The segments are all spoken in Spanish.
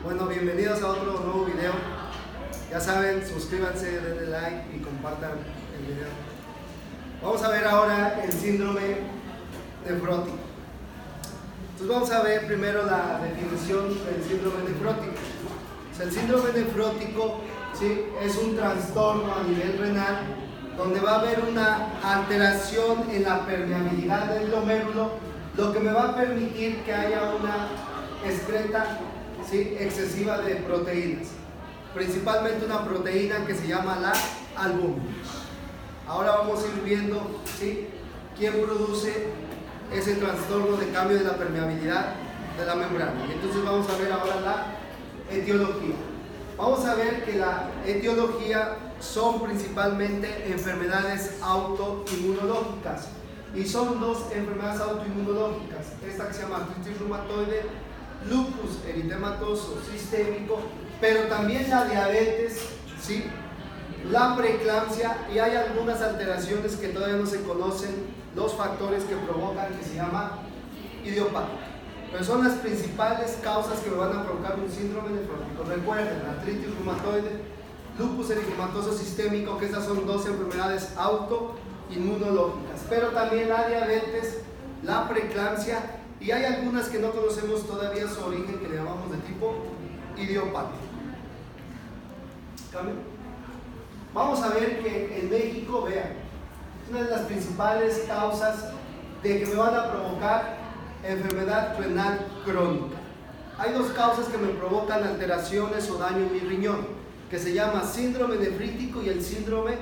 Bueno, bienvenidos a otro nuevo video. Ya saben, suscríbanse, denle like y compartan el video. Vamos a ver ahora el síndrome nefrótico. Entonces vamos a ver primero la definición del síndrome nefrótico. O sea, el síndrome nefrótico, ¿sí?, es un trastorno a nivel renal donde va a haber una alteración en la permeabilidad del glomérulo, lo que me va a permitir que haya una excreta, ¿sí?, excesiva de proteínas, principalmente una proteína que se llama la albúmina. Ahora vamos a ir viendo, ¿sí?, quién produce ese trastorno de cambio de la permeabilidad de la membrana. Y entonces vamos a ver ahora la etiología. Vamos a ver que la etiología son principalmente enfermedades autoinmunológicas, y son dos enfermedades autoinmunológicas: esta que se llama artritis reumatoide, lupus eritematoso sistémico, pero también la diabetes, ¿sí?, la preeclampsia, y hay algunas alteraciones que todavía no se conocen los factores que provocan, que se llama idiopática. Pero son las principales causas que me van a provocar un síndrome nefrótico. Recuerden, artritis reumatoide, lupus eritematoso sistémico, que estas son dos enfermedades autoinmunológicas, pero también la diabetes, la preeclampsia, y hay algunas que no conocemos todavía su origen, que le llamamos de tipo idiopático. ¿Cambio? Vamos a ver que en México, vean, una de las principales causas de que me van a provocar enfermedad renal crónica. Hay dos causas que me provocan alteraciones o daño en mi riñón, que se llama síndrome nefrítico y el síndrome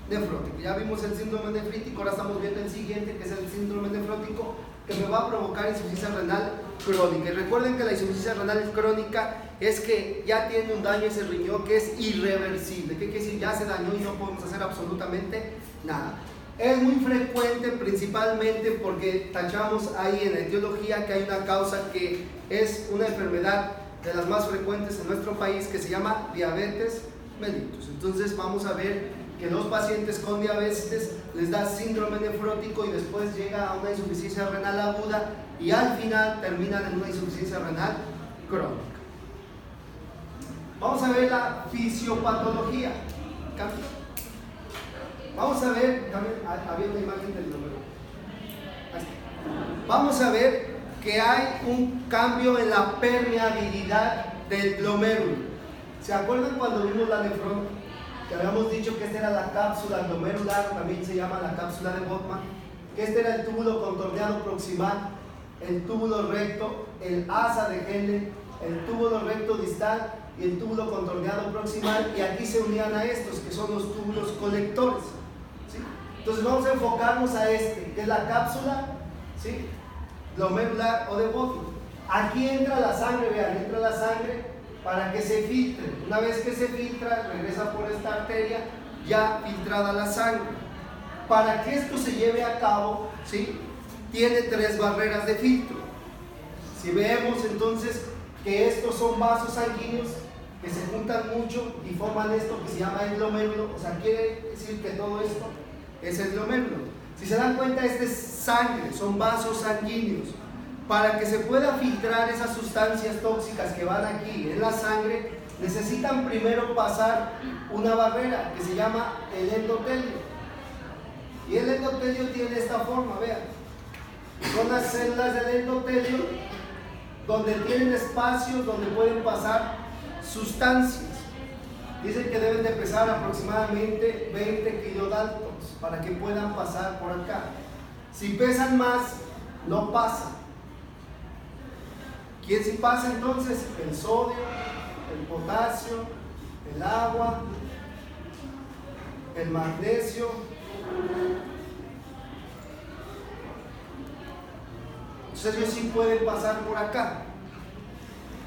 nefrótico. Ya vimos el síndrome nefrítico, ahora estamos viendo el siguiente, que es el síndrome nefrótico, que me va a provocar insuficiencia renal crónica. Y recuerden que la insuficiencia renal crónica es que ya tiene un daño ese riñón que es irreversible. ¿Qué quiere decir? Ya se dañó y no podemos hacer absolutamente nada. Es muy frecuente, principalmente porque tachamos ahí en la etiología que hay una causa que es una enfermedad de las más frecuentes en nuestro país, que se llama diabetes mellitus. Entonces vamos a ver que los pacientes con diabetes les da síndrome nefrótico y después llega a una insuficiencia renal aguda y al final terminan en una insuficiencia renal crónica. Vamos a ver la fisiopatología. Vamos a ver, también había una imagen del número. Vamos a ver que hay un cambio en la permeabilidad del glomérulo. ¿Se acuerdan cuando vimos la nefrón? Que habíamos dicho que esta era la cápsula glomerular, también se llama la cápsula de Botman, que este era el túbulo contorneado proximal, el túbulo recto, el asa de Henle, el túbulo recto distal y el túbulo contorneado proximal, y aquí se unían a estos, que son los túbulos colectores, ¿sí? Entonces vamos a enfocarnos a este, que es la cápsula, ¿sí?, glomerular o de Botman. Aquí entra la sangre, vean, entra la sangre para que se filtre. Una vez que se filtra, regresa por esta arteria ya filtrada la sangre. Para que esto se lleve a cabo, ¿sí?, tiene tres barreras de filtro. Si vemos entonces que estos son vasos sanguíneos que se juntan mucho y forman esto que se llama el glomérulo, o sea, quiere decir que todo esto es el glomérulo. Si se dan cuenta, este es sangre, son vasos sanguíneos. Para que se pueda filtrar esas sustancias tóxicas que van aquí en la sangre, necesitan primero pasar una barrera que se llama el endotelio. Y el endotelio tiene esta forma, vean. Son las células del endotelio donde tienen espacios donde pueden pasar sustancias. Dicen que deben de pesar aproximadamente 20 kilodaltons para que puedan pasar por acá. Si pesan más, no pasan. ¿Quién sí pasa entonces? El sodio, el potasio, el agua, el magnesio. Entonces ellos sí pueden pasar por acá.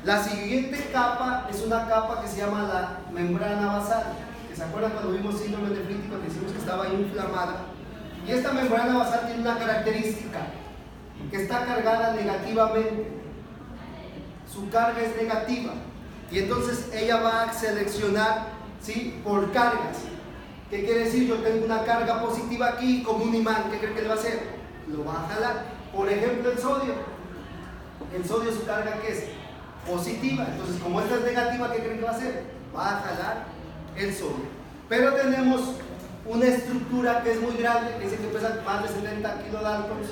La siguiente capa es una capa que se llama la membrana basal, que se acuerdan cuando vimos síndrome nefrítico que decimos que estaba inflamada. Y esta membrana basal tiene una característica, que está cargada negativamente. Su carga es negativa y entonces ella va a seleccionar, ¿sí?, por cargas. ¿Qué quiere decir? Yo tengo una carga positiva aquí como un imán. ¿Qué cree que le va a hacer? Lo va a jalar. Por ejemplo, el sodio. El sodio, su carga, ¿qué es? positiva. Entonces, como esta es negativa, ¿qué creen que va a hacer? Va a jalar el sodio. Pero tenemos una estructura que es muy grande, que dice que pesa más de 70 kilodaltons,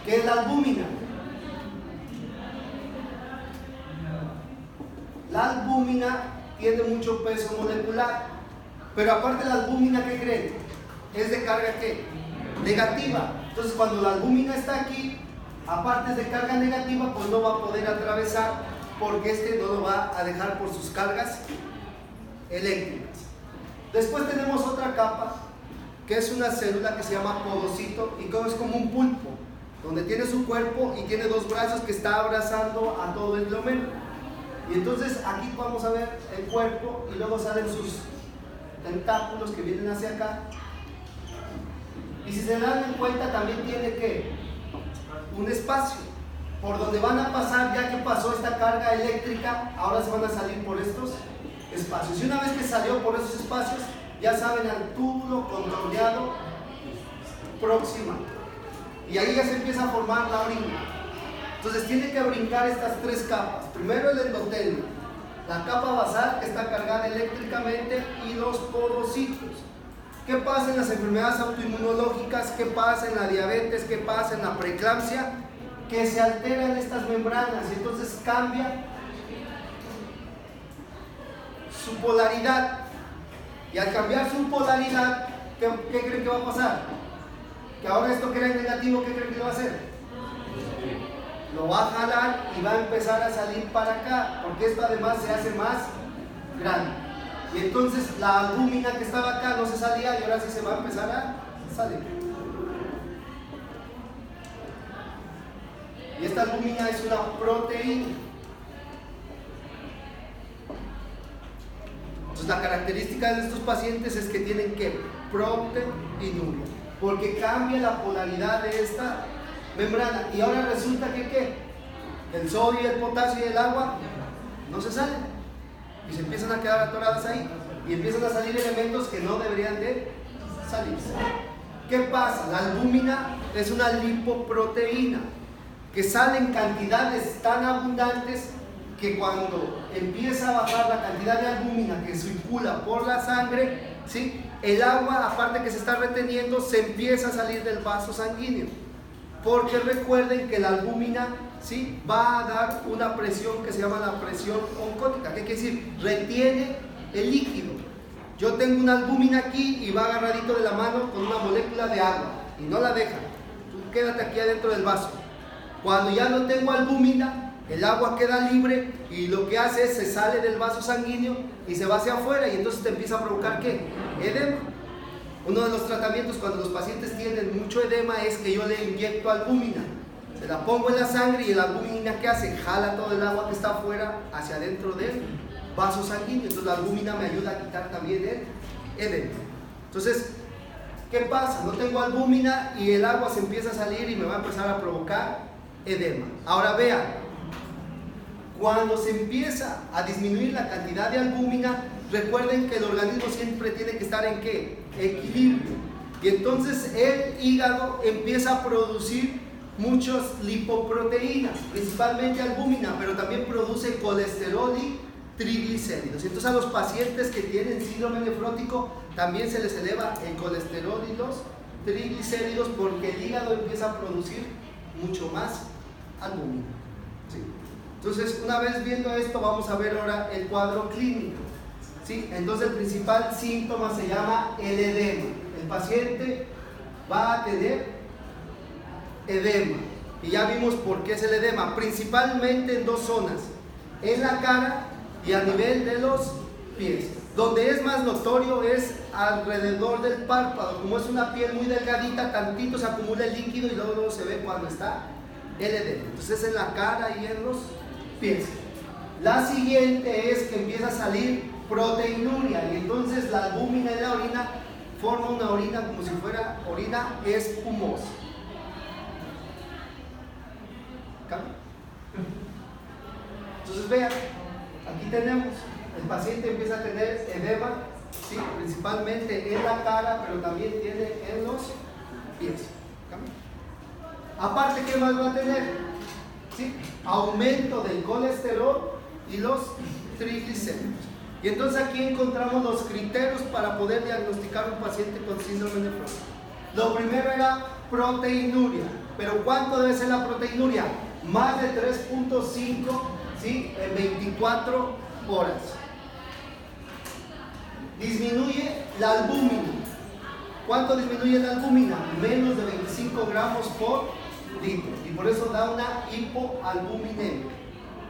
que es la albúmina. La albúmina tiene mucho peso molecular, pero aparte la albúmina, ¿qué creen? Es de carga ¿qué? Negativa. Entonces cuando la albúmina está aquí, aparte de carga negativa, pues no va a poder atravesar, porque este no lo va a dejar por sus cargas eléctricas. Después tenemos otra capa, que es una célula que se llama podocito, y que es como un pulpo, donde tiene su cuerpo y tiene dos brazos que está abrazando a todo el glomero. Y entonces aquí vamos a ver el cuerpo y luego salen sus tentáculos que vienen hacia acá. Y si se dan cuenta, también tiene que un espacio por donde van a pasar, ya que pasó esta carga eléctrica, ahora se van a salir por estos espacios. Y una vez que salió por esos espacios, ya saben, al túbulo controlado proximal. Y ahí ya se empieza a formar la orina. Entonces tiene que brincar estas tres capas. Primero el endotelio, la capa basal que está cargada eléctricamente, y los podocitos. ¿Qué pasa en las enfermedades autoinmunológicas? ¿Qué pasa en la diabetes? ¿Qué pasa en la preeclampsia? Que se alteran estas membranas y entonces cambia su polaridad. Y al cambiar su polaridad, ¿qué creen que va a pasar? Que ahora esto que era negativo, ¿qué creen que va a hacer? Lo va a jalar y va a empezar a salir para acá, porque esto además se hace más grande. Y entonces la albúmina que estaba acá no se salía y ahora sí se va a empezar a salir. Y esta albúmina es una proteína. Entonces la característica de estos pacientes es que tienen que proteinuria, porque cambia la polaridad de esta membrana. Y ahora resulta que ¿qué? El sodio, el potasio y el agua no se salen y se empiezan a quedar atoradas ahí y empiezan a salir elementos que no deberían de salirse. ¿Qué pasa? La albúmina es una lipoproteína que sale en cantidades tan abundantes que cuando empieza a bajar la cantidad de albúmina que circula por la sangre, ¿sí? El agua, aparte que se está reteniendo, se empieza a salir del vaso sanguíneo. Porque recuerden que la albúmina, ¿sí?, va a dar una presión que se llama la presión oncótica. ¿Qué quiere decir? Retiene el líquido. Yo tengo una albúmina aquí y va agarradito de la mano con una molécula de agua y no la deja. Tú quédate aquí adentro del vaso. Cuando ya no tengo albúmina, el agua queda libre y lo que hace es se sale del vaso sanguíneo y se va hacia afuera, y entonces te empieza a provocar ¿qué? Edema. Uno de los tratamientos cuando los pacientes tienen mucho edema es que yo le inyecto albúmina. Se la pongo en la sangre y la albúmina ¿qué hace? Jala todo el agua que está afuera hacia adentro del vaso sanguíneo. Entonces la albúmina me ayuda a quitar también el edema. Entonces, ¿qué pasa? No tengo albúmina y el agua se empieza a salir y me va a empezar a provocar edema. Ahora vean, cuando se empieza a disminuir la cantidad de albúmina, recuerden que el organismo siempre tiene que estar en ¿qué? Equilibrio. Y entonces el hígado empieza a producir muchas lipoproteínas, principalmente albúmina, pero también produce colesterol y triglicéridos. Entonces a los pacientes que tienen síndrome nefrótico también se les eleva el colesterol y los triglicéridos, porque el hígado empieza a producir mucho más albúmina. ¿Sí? Entonces, una vez viendo esto, vamos a ver ahora el cuadro clínico. ¿Sí? Entonces el principal síntoma se llama el edema. El paciente va a tener edema, y ya vimos por qué es el edema, principalmente en dos zonas, en la cara y a nivel de los pies. Donde es más notorio es alrededor del párpado. Como es una piel muy delgadita, tantito se acumula el líquido y luego se ve cuando está el edema. Entonces es en la cara y en los pies. La siguiente es que empieza a salir proteinuria, y entonces la albúmina de la orina forma una orina como si fuera orina espumosa. Entonces vean, aquí tenemos, el paciente empieza a tener edema, ¿sí?, principalmente en la cara, pero también tiene en los pies. Aparte, ¿qué más va a tener? ¿Sí? Aumento del colesterol y los triglicéridos. Y entonces aquí encontramos los criterios para poder diagnosticar un paciente con síndrome nefrótico. Lo primero era proteinuria. ¿Pero cuánto debe ser la proteinuria? Más de 3.5, ¿sí?, en 24 horas. Disminuye la albúmina. ¿Cuánto disminuye la albúmina? Menos de 25 gramos por litro. Y por eso da una hipoalbuminemia.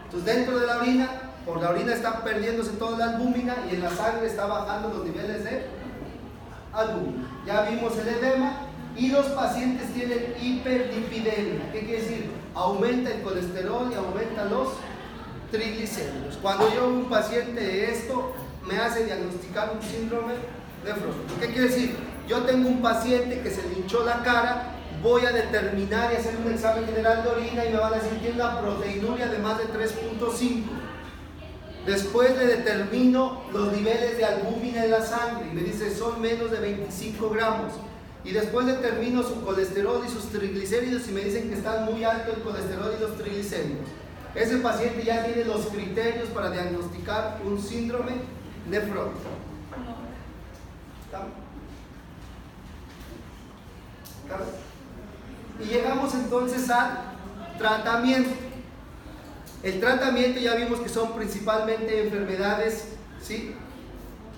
Entonces dentro de la orina, por la orina está perdiéndose toda la albúmina y en la sangre está bajando los niveles de albúmina. Ya vimos el edema. Y los pacientes tienen hiperlipidemia. ¿Qué quiere decir? Aumenta el colesterol y aumenta los triglicéridos. Cuando yo veo un paciente de esto, me hace diagnosticar un síndrome nefrótico. ¿Qué quiere decir? Yo tengo un paciente que se le hinchó la cara, voy a determinar y hacer un examen general de orina y me van a decir que tiene una proteinuria de más de 3.5. Después le determino los niveles de albúmina en la sangre y me dice son menos de 25 gramos. Y después determino su colesterol y sus triglicéridos y me dicen que están muy alto el colesterol y los triglicéridos. Ese paciente ya tiene los criterios para diagnosticar un síndrome nefrótico. Y llegamos entonces al tratamiento. El tratamiento ya vimos que son principalmente enfermedades, ¿sí?,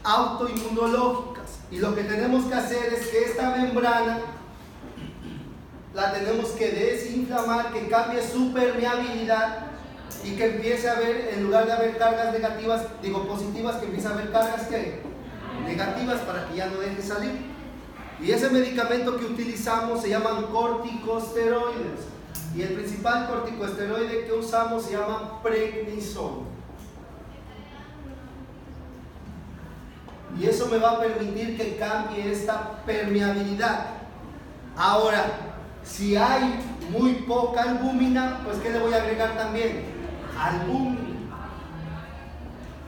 autoinmunológicas. Y lo que tenemos que hacer es que esta membrana la tenemos que desinflamar, que cambie su permeabilidad y que empiece a haber, en lugar de haber cargas negativas, positivas, que empiece a haber cargas negativas para que ya no deje salir. Y ese medicamento que utilizamos se llaman corticosteroides. Y el principal corticosteroide que usamos se llama prednisona. Y eso me va a permitir que cambie esta permeabilidad. Ahora, si hay muy poca albúmina, pues ¿qué le voy a agregar también? Albúmina.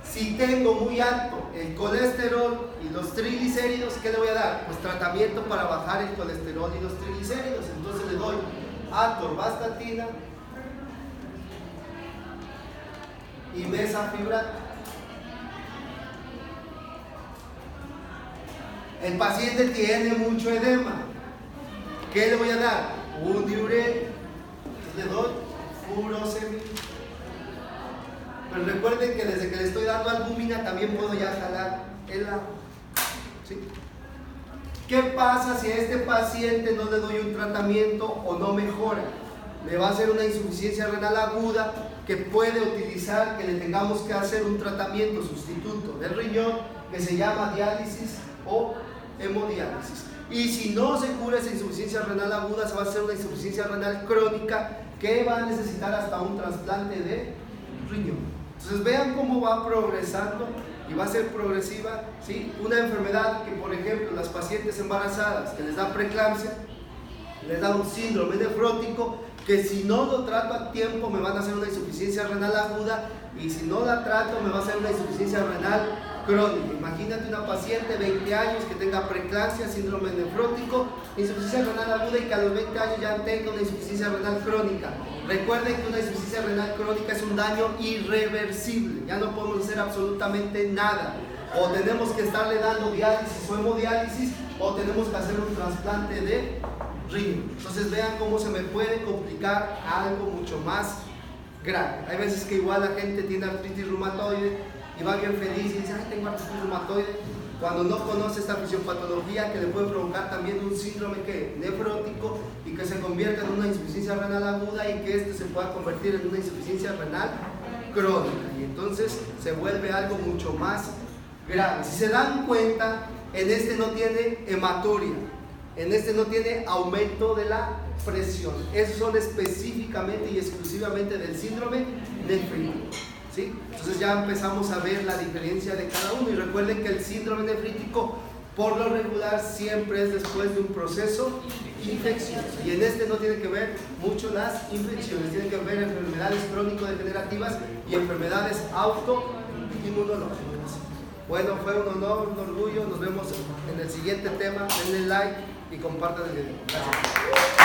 Si tengo muy alto el colesterol y los triglicéridos, ¿qué le voy a dar? Pues tratamiento para bajar el colesterol y los triglicéridos. Entonces le doy atorvastatina y mesafibrato. El paciente tiene mucho edema. ¿Qué le voy a dar? Un diurético. Le doy furosemida. Pero recuerden que desde que le estoy dando albúmina también puedo ya jalar el agua. ¿Sí? ¿Qué pasa si a este paciente no le doy un tratamiento o no mejora? Le va a hacer una insuficiencia renal aguda que puede utilizar que le tengamos que hacer un tratamiento sustituto del riñón que se llama diálisis o hemodiálisis. Y si no se cura esa insuficiencia renal aguda, se va a hacer una insuficiencia renal crónica que va a necesitar hasta un trasplante de riñón. Entonces vean cómo va progresando y va a ser progresiva, ¿sí? Una enfermedad que, por ejemplo, las pacientes embarazadas que les da preeclampsia, les da un síndrome nefrótico, que si no lo trato a tiempo me van a hacer una insuficiencia renal aguda, y si no la trato me va a hacer una insuficiencia renal crónica. Imagínate una paciente de 20 años que tenga preeclampsia, síndrome nefrótico, insuficiencia renal aguda y que a los 20 años ya tenga una insuficiencia renal crónica. Recuerden que una insuficiencia renal crónica es un daño irreversible, ya no podemos hacer absolutamente nada. O tenemos que estarle dando diálisis o hemodiálisis, o tenemos que hacer un trasplante de riñón. Entonces vean cómo se me puede complicar algo mucho más grave. Hay veces que igual la gente tiene artritis reumatoide y va bien feliz y dice, ay, tengo artritis reumatoide, cuando no conoce esta fisiopatología que le puede provocar también un síndrome nefrótico y que se convierta en una insuficiencia renal aguda y que este se pueda convertir en una insuficiencia renal crónica, y entonces se vuelve algo mucho más grave. Si se dan cuenta, en este no tiene hematuria, en este no tiene aumento de la presión. Esos son específicamente y exclusivamente del síndrome nefrítico, ¿sí? Entonces ya empezamos a ver la diferencia de cada uno, y recuerden que el síndrome nefrítico por lo regular siempre es después de un proceso infeccioso, y en este no tiene que ver mucho las infecciones, tiene que ver enfermedades crónico-degenerativas y enfermedades autoinmunológicas. Bueno, fue un honor, un orgullo. Nos vemos en el siguiente tema. Denle like y compartan el video. Gracias.